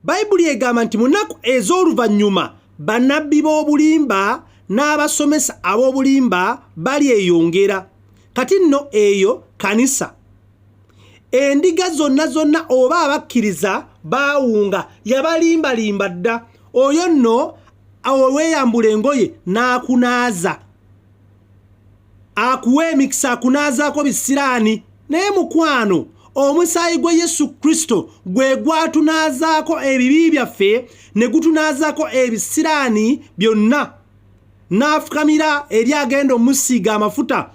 Bayibuli egamba nti munaku ez'oluvannyuma bannabbi b'obulimba n'abasomesa ab'obulimba balyeyongera. Kati nno eyo kanisa. Endiga zonna oba abakkiriza baawunga yabalimbalimba dda. Oyo nno weeyambula engoye n'akunaaza. Akuwa emikisa akunaazaako bisiraani. Naye mukwano, omusaayi gwa Yesu Kristo gwe gwatunaazaako ebibi byaffe ne gutunaazaako ebisiraani byonna. N'afukamira eri agenda omusiiga amafuta.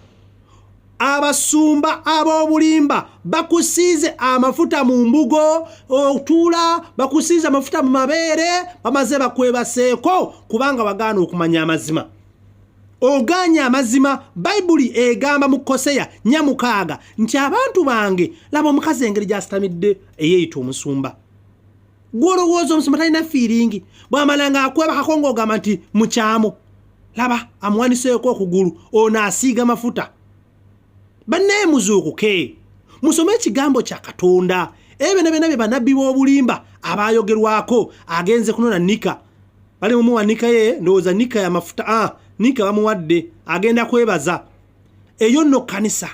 Abasumba ab'obulimba bakusiize amafuta mu mbugo, otuula bakusiize amafuta mu mabeere, bamaze bakwebaseeko kubanga wagaana okumanya amazima. Oganya amazima. Bayibuli egamba mu Koseya 4:6 nti abantu bange laba omukazi engeri gy'asitamidde eyeeyita omusumba. Gw'olowooza omusumba talina fiiringi, bw'amalanga akweba kakongo ogamba nti mukyamu. Laba amuwaniseeko okugulu, ono asiiga amafuta. Bannaye muzuukuke, musome ekigambo kya Katonda. Ebyo bye bannabbi b'obulimba abaayogerwako. Agenze kunona Nika, bali mumuwa Nika ye, ndowooza Nika ya mafuta. Nika bamuwadde, agenda kwebaza. Eyo nno kanisa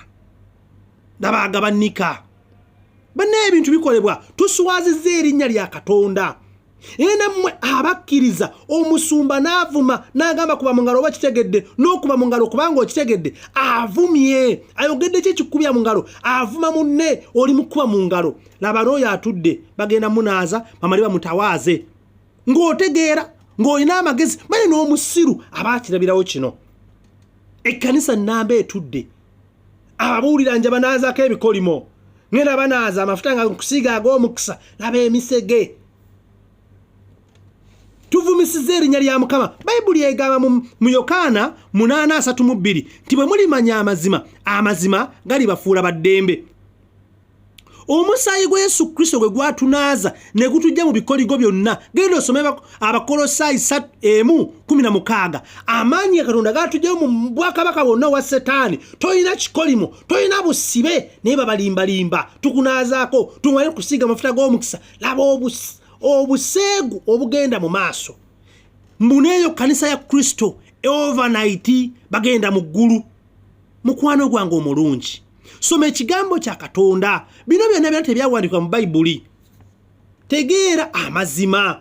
n'abagaba Nika. Bannaye ebintu bikolebwa tuswazizza erinnya lya Katonda. Nammwe abakkiriza omusumba n'avuma n'agamba kuba mu ngalo oba kitegedde, n'okuba mu ngalo kubanga okitegedde avumye. Ayogedde ki kikubya mu ngalo, avuma munne oli mu kuba mu ngalo. Laba n'oyo atudde bagenda munaaza bamali bamutawaaze. Ng'otegeera ng'olina amagezi manye n'omusiru abaakirabirawo kino. Ekkanisa nnamba etudde ababuulira nja banaazaako ebikolimo. Ngenda banaaza amafuta nga nkusiiga ag'omukisa. Laba emisege. Tuvumisiza erinnya lya Mukama. Bayibuli egamba mu Yokaana 8:32 nti bwe mulimanya amazima, amazima galibafuula baddembe. Omusaayi gwa Yesu Kristo gwe gwatunaaza ne gutujja mu bikoligo byonna. Genda osome Abakolosaayi 1:16. Amaanyi ya Katonda gatujjayo mu bwakabaka bwonna wa Setaani. Toyina kikolimo, toyina busibe, naye babalimbalimba. Tukunaazaako, tumale kusiiga amafuta g'omukisa. Laba obuseegu obugenda mu maaso. Mbuneeyo kanisa ya Kristo overnight bagenda mu ggulu. Mukwano gwange omulungi, soma ekigambo kya Katonda. Bino byonna tebyawandiikibwa mu Bayibuli. Tegeera amazima.